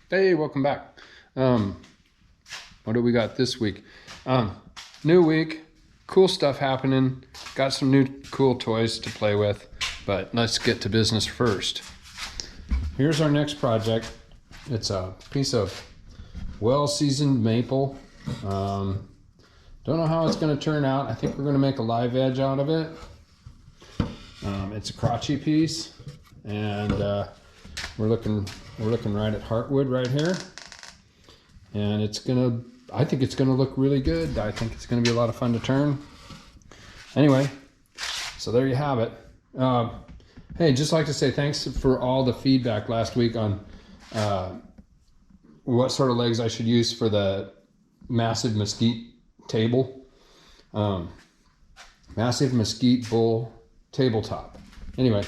Hey, welcome back. What do we got this week? New week, cool stuff happening. Got some new cool toys to play with, but let's get to business first. Here's our next project. It's a piece of well-seasoned maple. Don't know how it's going to turn out. I think we're going to make a live edge out of it. It's a crotchy piece, and we're looking right at heartwood right here, and I think it's gonna look really good. I think it's gonna be a lot of fun to turn. Anyway, so there you have it. Hey, just like to say thanks for all the feedback last week on what sort of legs I should use for the massive mesquite table, massive mesquite bull tabletop. Anyway,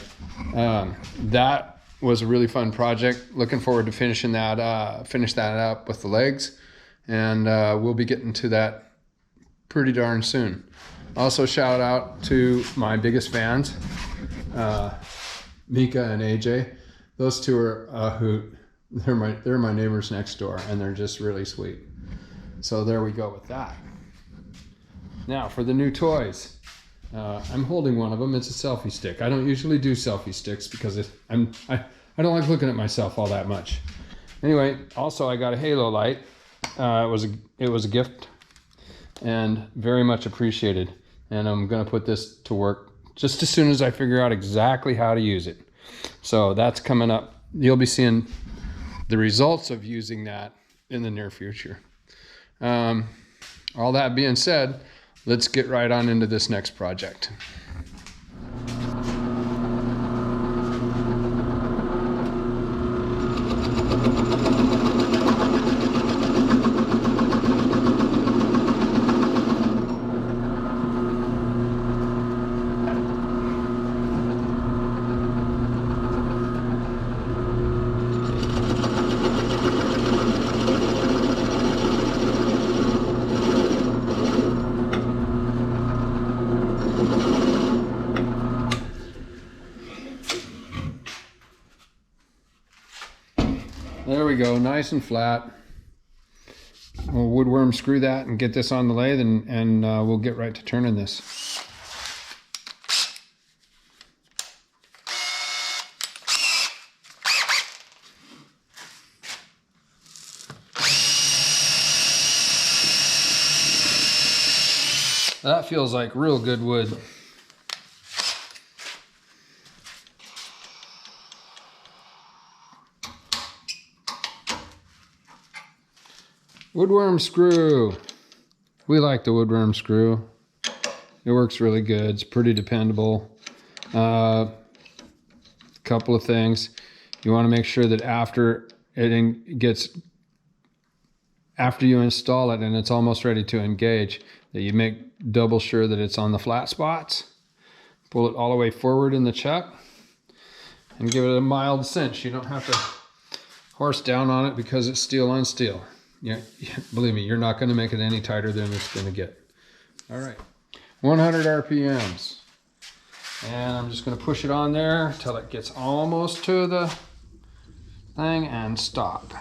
that was a really fun project. Looking forward to finish that up with the legs, and we'll be getting to that pretty darn soon. Also, shout out to my biggest fans, Mika and AJ. Those two are a hoot. They're my neighbors next door, and they're just really sweet. So there we go with that. Now for the new toys. I'm holding one of them. It's a selfie stick. I don't usually do selfie sticks because I don't like looking at myself all that much. Anyway, also I got a halo light. It was a gift and very much appreciated. And I'm gonna put this to work just as soon as I figure out exactly how to use it. So that's coming up. You'll be seeing the results of using that in the near future. All that being said, let's get right on into this next project. There we go, nice and flat. We'll woodworm screw that and get this on the lathe, and we'll get right to turning this. That feels like real good wood. Woodworm screw. We like the woodworm screw. It works really good. It's pretty dependable. Couple of things. You want to make sure that after you install it and it's almost ready to engage, that you make double sure that it's on the flat spots. Pull it all the way forward in the chuck and give it a mild cinch. You don't have to horse down on it because it's steel on steel. Yeah, believe me, you're not going to make it any tighter than it's going to get. All right, 100 RPMs. And I'm just going to push it on there till it gets almost to the thing and stop.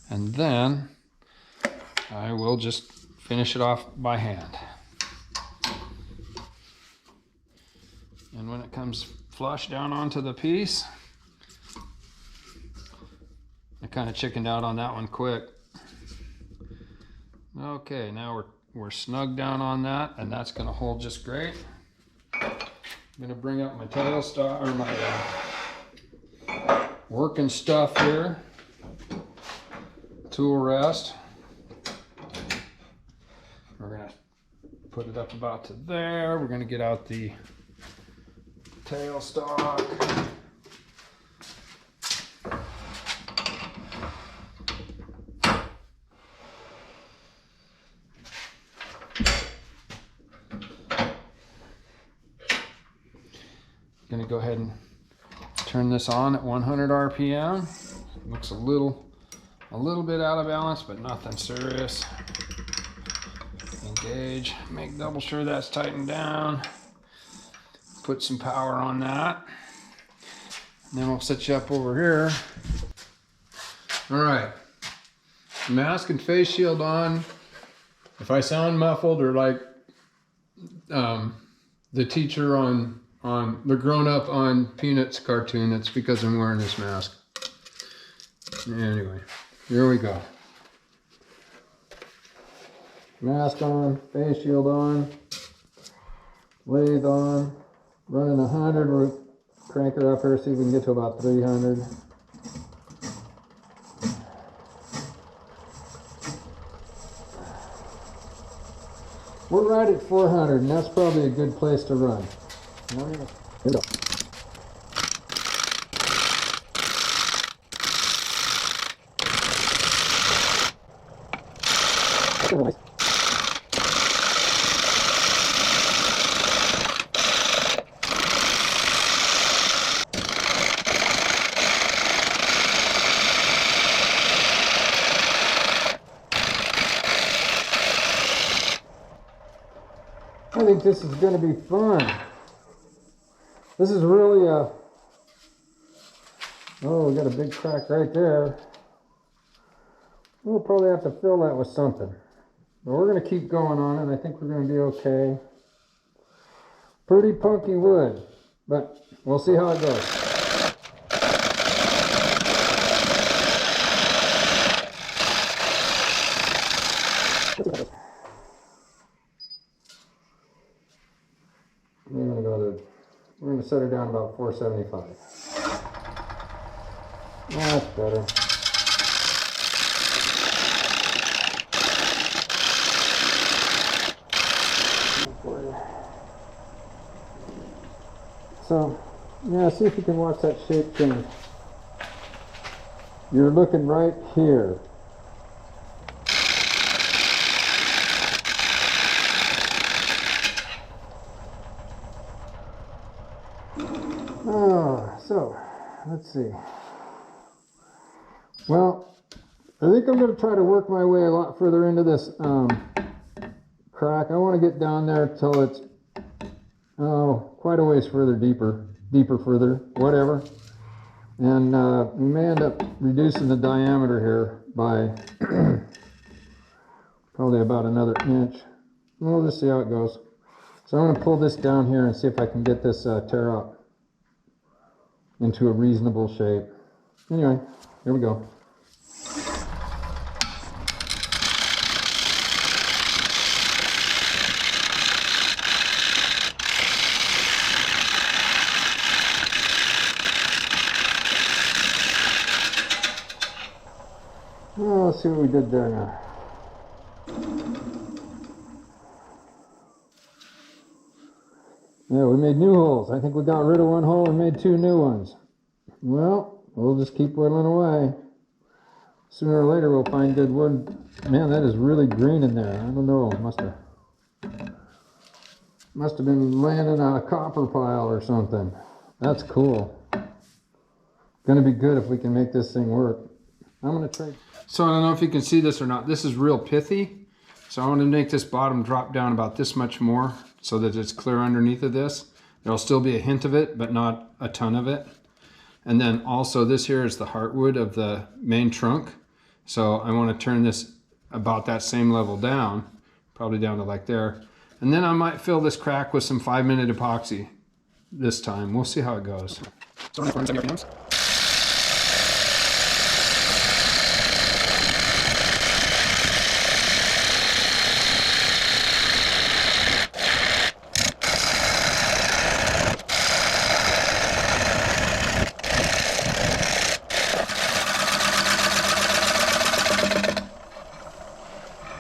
And then I will just finish it off by hand. And when it comes flush down onto the piece, I kind of chickened out on that one quick. Okay, now we're snug down on that, and that's going to hold just great. I'm going to bring up my tail stock, or my working stuff here. Tool rest. We're going to put it up about to there. We're going to get out the tail stock. Going to go ahead and turn this on at 100 RPM. Looks a little bit out of balance, but nothing serious. Engage, make double sure that's tightened down. Put some power on that. And then we'll set you up over here. All right. Mask and face shield on. If I sound muffled or like the teacher on the grown-up on Peanuts cartoon, it's because I'm wearing this mask. Anyway, here we go. Mask on, face shield on, lathe on, running 100. We'll crank her up here, see if we can get to about 300. We're right at 400, and that's probably a good place to run. Here we go. I think this is going to be fun. This is really a... Oh, we got a big crack right there. We'll probably have to fill that with something. But we're going to keep going on it. I think we're going to be okay. Pretty punky wood, but we'll see how it goes. We're going to set her down about 475. That's better. So, yeah, see if you can watch that shape change. You're looking right here. So, let's see. Well, I think I'm going to try to work my way a lot further into this crack. I want to get down there till it's quite a ways further, deeper further, whatever. And we may end up reducing the diameter here by probably about another inch. We'll just see how it goes. So I'm going to pull this down here and see if I can get this tear out into a reasonable shape. Anyway, here we go. Well, let's see what we did there now. Yeah, we made new holes. I think we got rid of one hole and made 2 new ones. Well, we'll just keep whittling away. Sooner or later we'll find good wood. Man, that is really green in there. I don't know. Must have been laying in a copper pile or something. That's cool. Gonna be good if we can make this thing work. I'm gonna try. So I don't know if you can see this or not. This is real pithy. So I want to make this bottom drop down about this much more so that it's clear underneath of this. There'll still be a hint of it, but not a ton of it. And then also this here is the heartwood of the main trunk. So I want to turn this about that same level down, probably down to like there. And then I might fill this crack with some 5-minute epoxy this time. We'll see how it goes.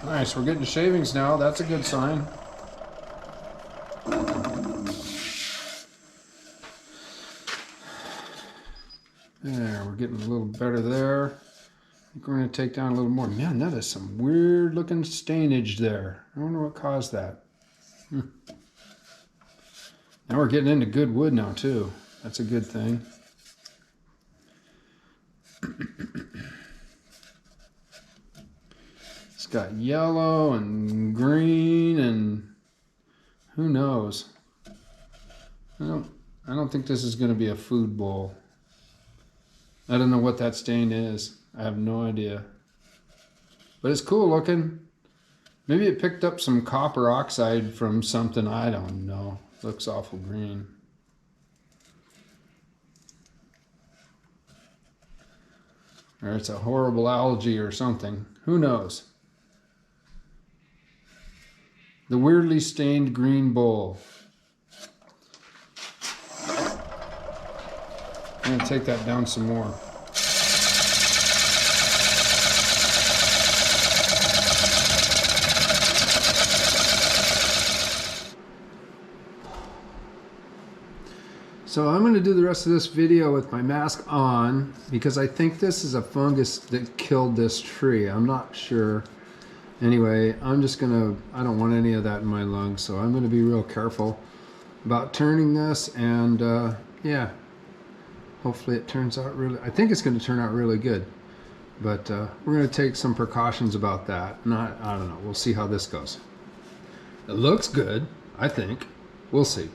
Nice, we're getting shavings now. That's a good sign. There, we're getting a little better there. I think we're going to take down a little more. Man, that is some weird looking stainage there. I wonder what caused that. Now we're getting into good wood now too. That's a good thing. It's got yellow and green and who knows. I don't think this is going to be a food bowl. I don't know what that stain is. I have no idea. But it's cool looking. Maybe it picked up some copper oxide from something. I don't know. Looks awful green. Or it's a horrible algae or something. Who knows? The weirdly stained green bowl. I'm going to take that down some more. So I'm going to do the rest of this video with my mask on because I think this is a fungus that killed this tree. I'm not sure. Anyway, I'm just going to, I don't want any of that in my lungs, so I'm going to be real careful about turning this, and yeah, hopefully it turns out really, I think it's going to turn out really good. But we're going to take some precautions about that. I don't know, we'll see how this goes. It looks good, I think. We'll see.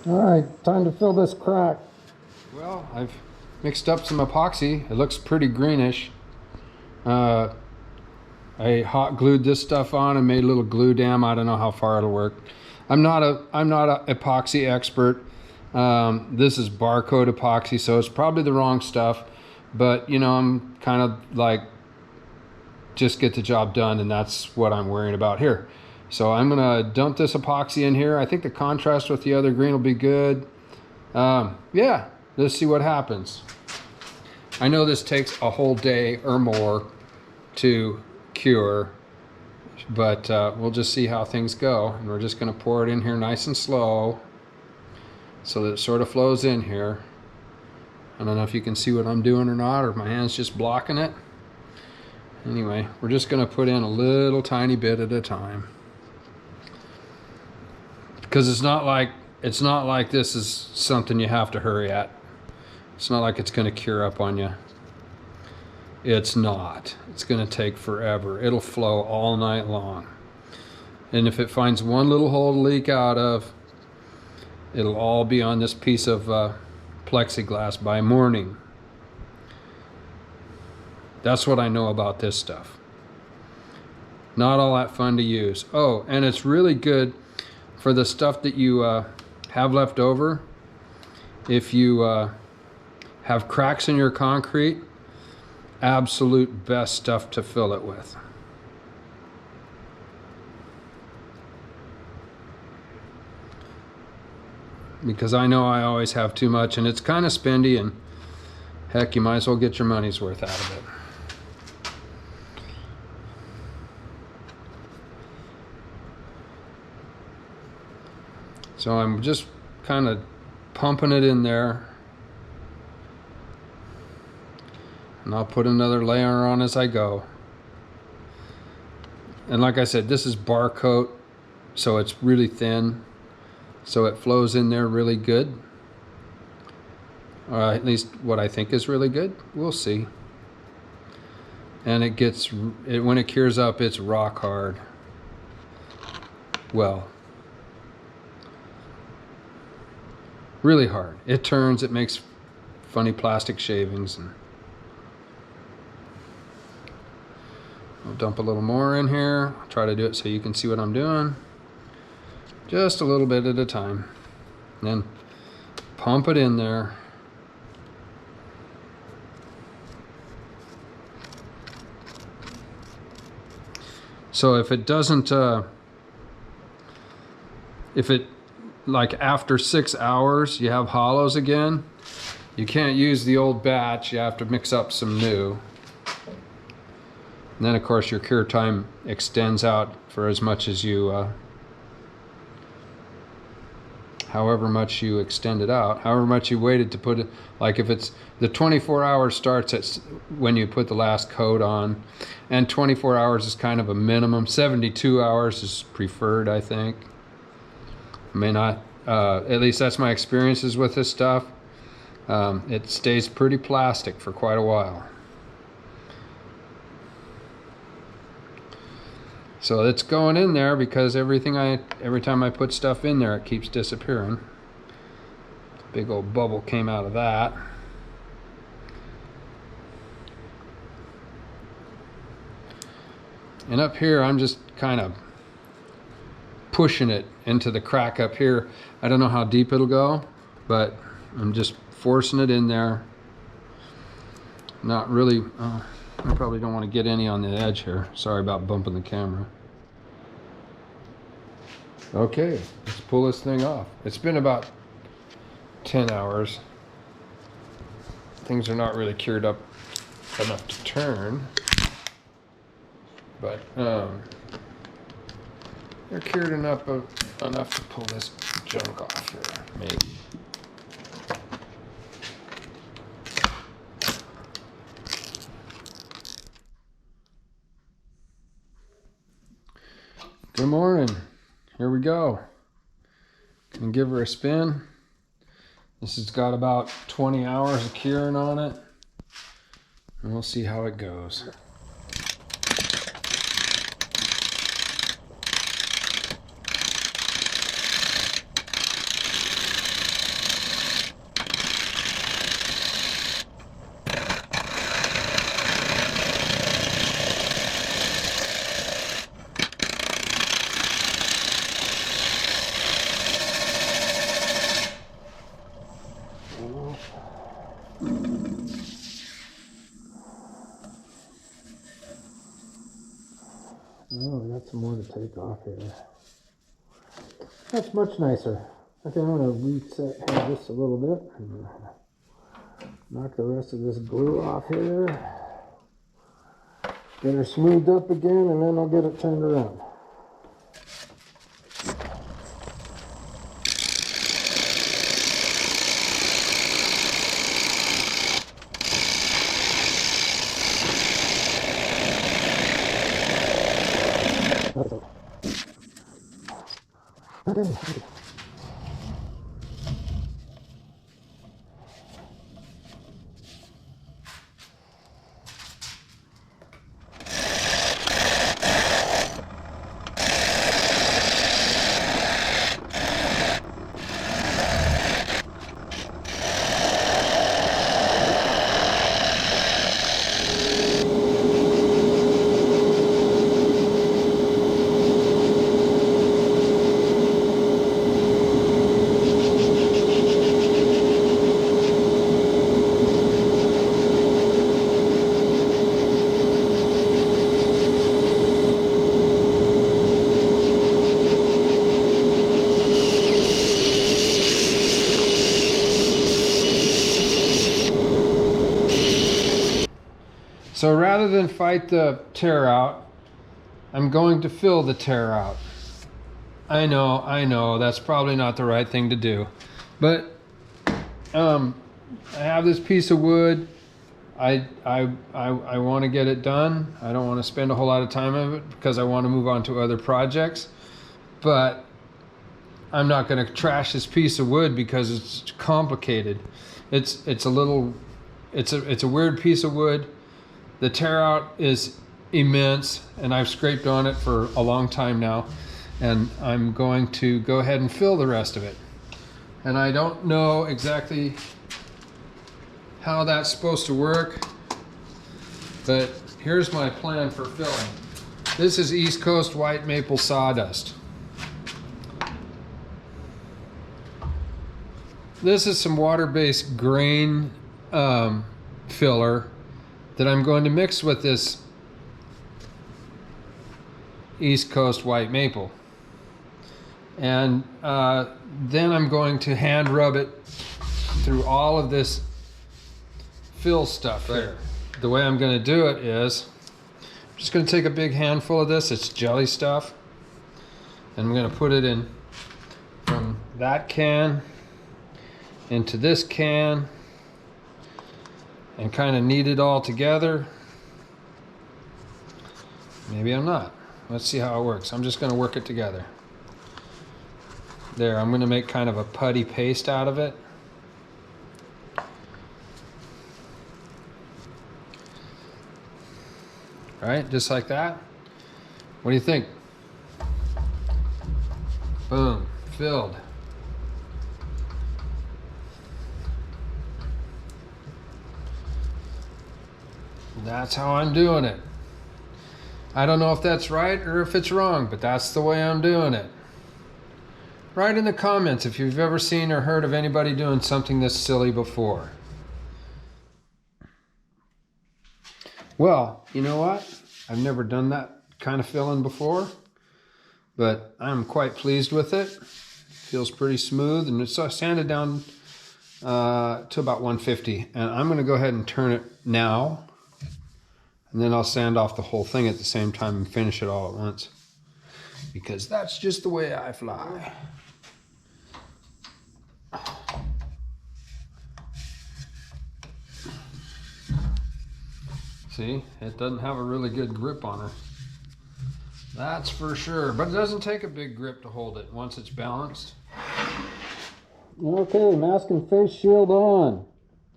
All right, time to fill this crack. Well, I've mixed up some epoxy. It looks pretty greenish. I hot glued this stuff on and made a little glue dam. I don't know how far it'll work. I'm not a epoxy expert. This is barcode epoxy, so it's probably the wrong stuff. But you know, I'm kind of like, just get the job done, and that's what I'm worrying about here. So I'm gonna dump this epoxy in here. I think the contrast with the other green will be good. Yeah, let's see what happens. I know this takes a whole day or more to cure, but we'll just see how things go. And we're just gonna pour it in here nice and slow so that it sort of flows in here. I don't know if you can see what I'm doing or not, or my hand's just blocking it. Anyway, we're just gonna put in a little tiny bit at a time. Because it's not like this is something you have to hurry at. It's not like it's going to cure up on you. It's not. It's going to take forever. It'll flow all night long. And if it finds one little hole to leak out of, it'll all be on this piece of plexiglass by morning. That's what I know about this stuff. Not all that fun to use. Oh, and it's really good for the stuff that you have left over. If you have cracks in your concrete, absolute best stuff to fill it with. Because I know I always have too much, and it's kind of spendy, and heck, you might as well get your money's worth out of it. So I'm just kind of pumping it in there. And I'll put another layer on as I go. And like I said, this is bar coat, so it's really thin. So it flows in there really good. Or at least what I think is really good. We'll see. And when it cures up, it's rock hard. Well, really hard. It turns, it makes funny plastic shavings. And I'll dump a little more in here. I'll try to do it so you can see what I'm doing. Just a little bit at a time. And then pump it in there. So if it doesn't, like after 6 hours, you have hollows again, you can't use the old batch, you have to mix up some new. And then of course your cure time extends out for as much as you however much you extend it out, however much you waited to put it. Like if it's the 24 hours starts at when you put the last coat on, and 24 hours is kind of a minimum. 72 hours is preferred, I think. May not, at least that's my experiences with this stuff. It stays pretty plastic for quite a while. So it's going in there because every time I put stuff in there, it keeps disappearing. Big old bubble came out of that. And up here, I'm just kind of pushing it into the crack up here. I don't know how deep it'll go, but I'm just forcing it in there. Not really, I probably don't want to get any on the edge here. Sorry about bumping the camera. Okay, let's pull this thing off. It's been about 10 hours. Things are not really cured up enough to turn, but they're cured enough to pull this junk off here, maybe. Good morning. Here we go. Gonna give her a spin. This has got about 20 hours of curing on it, and we'll see how it goes. Oh, we got some more to take off here. That's much nicer. Okay, I'm going to reset this a little bit. And knock the rest of this glue off here. Get her smoothed up again, and then I'll get it turned around. So rather than fight the tear out, I'm going to fill the tear out. I know, that's probably not the right thing to do. But I have this piece of wood. I want to get it done. I don't want to spend a whole lot of time on it because I want to move on to other projects. But I'm not going to trash this piece of wood because it's complicated. It's a weird piece of wood. The tear out is immense, and I've scraped on it for a long time now, and I'm going to go ahead and fill the rest of it. And I don't know exactly how that's supposed to work, but here's my plan for filling. This is East Coast white maple sawdust. This is some water-based grain filler that I'm going to mix with this East Coast white maple. And then I'm going to hand rub it through all of this fill stuff here. The way I'm going to do it is, I'm just going to take a big handful of this, it's jelly stuff, and I'm going to put it in from that can into this can and kind of knead it all together. Maybe I'm not. Let's see how it works. I'm just going to work it together. There, I'm going to make kind of a putty paste out of it. All right, just like that. What do you think? Boom, filled. That's how I'm doing it. I don't know if that's right or if it's wrong, but that's the way I'm doing it. Write in the comments if you've ever seen or heard of anybody doing something this silly before. Well, you know what? I've never done that kind of filling before, but I'm quite pleased with it. Feels pretty smooth, and it's sanded down to about 150. And I'm going to go ahead and turn it now, and then I'll sand off the whole thing at the same time and finish it all at once, because that's just the way I fly. See, it doesn't have a really good grip on it. That's for sure, but it doesn't take a big grip to hold it once it's balanced. Okay, mask and face shield on.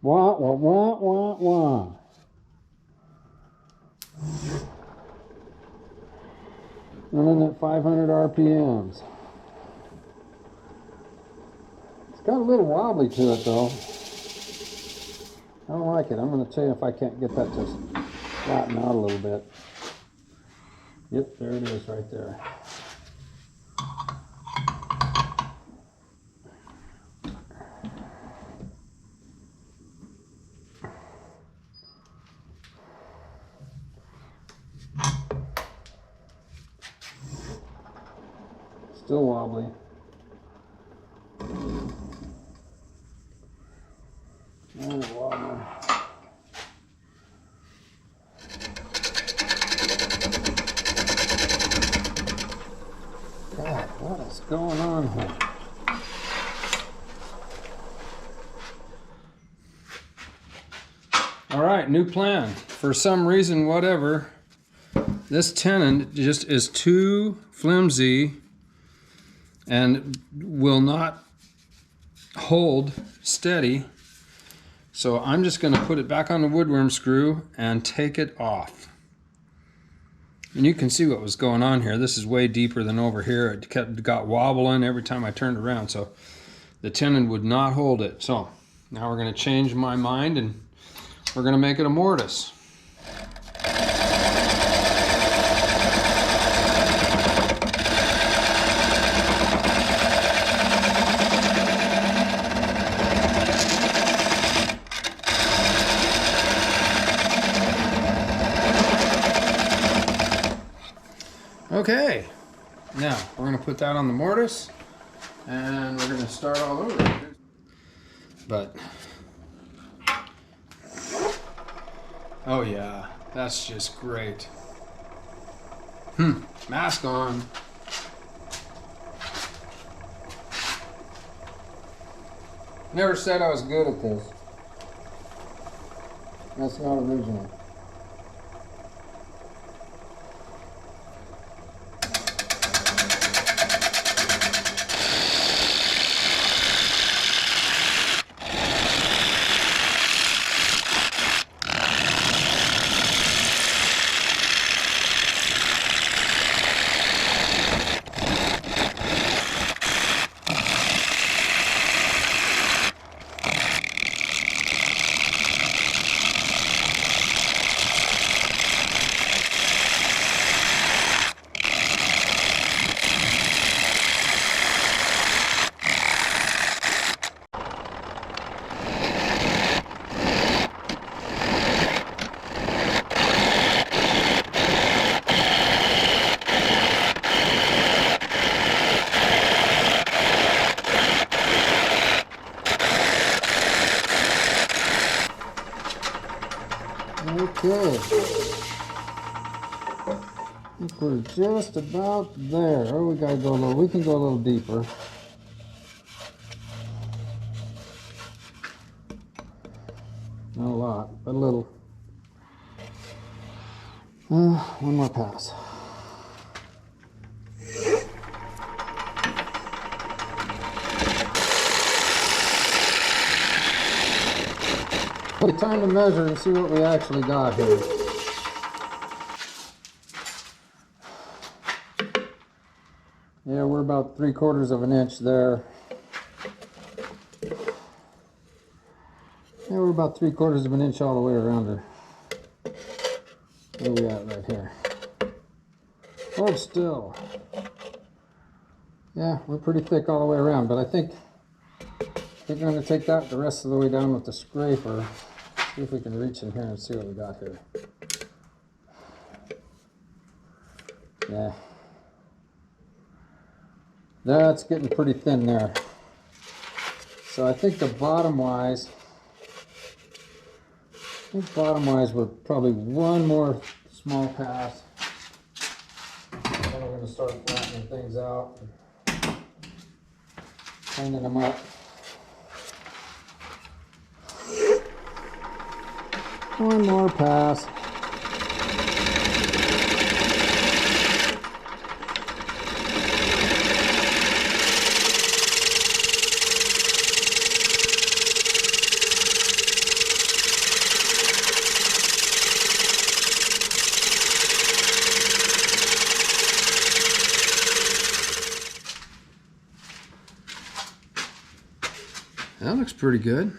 Wah, wah, wah, wah, wah. Running at 500 RPMs. It's got a little wobbly to it though. I don't like it. I'm going to tell you if I can't get that to flatten out a little bit. Yep, there it is right there. Still wobbly. And wobbly. God, what is going on here? All right, new plan. For some reason, whatever, this tenon just is too flimsy and will not hold steady. So I'm just going to put it back on the woodworm screw and take it off. And you can see what was going on here. This is way deeper than over here. It got wobbling every time I turned around, so the tenon would not hold it. So now we're going to change my mind and we're going to make it a mortise. Okay, now we're going to put that on the mortise and we're going to start all over. But, oh yeah, that's just great. Mask on. Never said I was good at this. That's not original. Okay, I think we're just about there. Oh, we gotta go a little. We can go a little deeper. Not a lot, but a little. One more pass. Okay, time to measure and see what we actually got here. Yeah, we're about 3/4 of an inch there. Yeah, we're about 3/4 of an inch all the way around her. Where are we at right here? Hold still. Yeah, we're pretty thick all the way around, but I think we're going to take that the rest of the way down with the scraper. See if we can reach in here and see what we got here. Yeah. That's getting pretty thin there. So I think the bottom-wise, we're probably one more small pass. Then we're going to start flattening things out and cleaning them up. One more pass. That looks pretty good.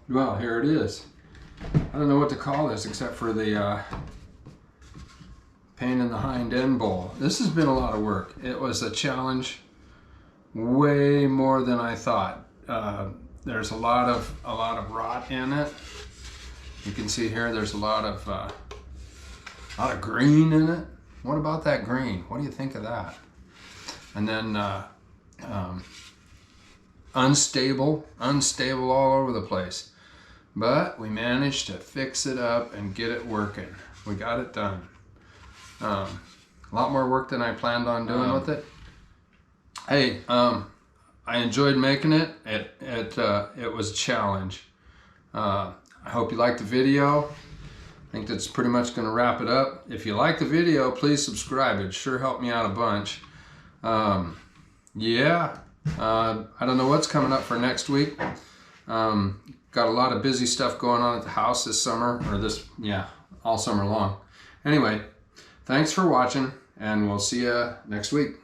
Well, here it is. I don't know what to call this except for the pain in the hind end bowl. This has been a lot of work. It was a challenge, way more than I thought. There's a lot of rot in it. You can see here there's a lot of green in it. What about that green? What do you think of that? And then unstable all over the place. but we managed to fix it up and get it working. We got it done. A lot more work than I planned on doing with it. Hey, I enjoyed making it. It was a challenge. I hope you liked the video. I think that's pretty much going to wrap it up. If you like the video, please subscribe. It sure helped me out a bunch. Yeah, I don't know what's coming up for next week. Got a lot of busy stuff going on at the house this summer, all summer long. Anyway, thanks for watching, and we'll see you next week.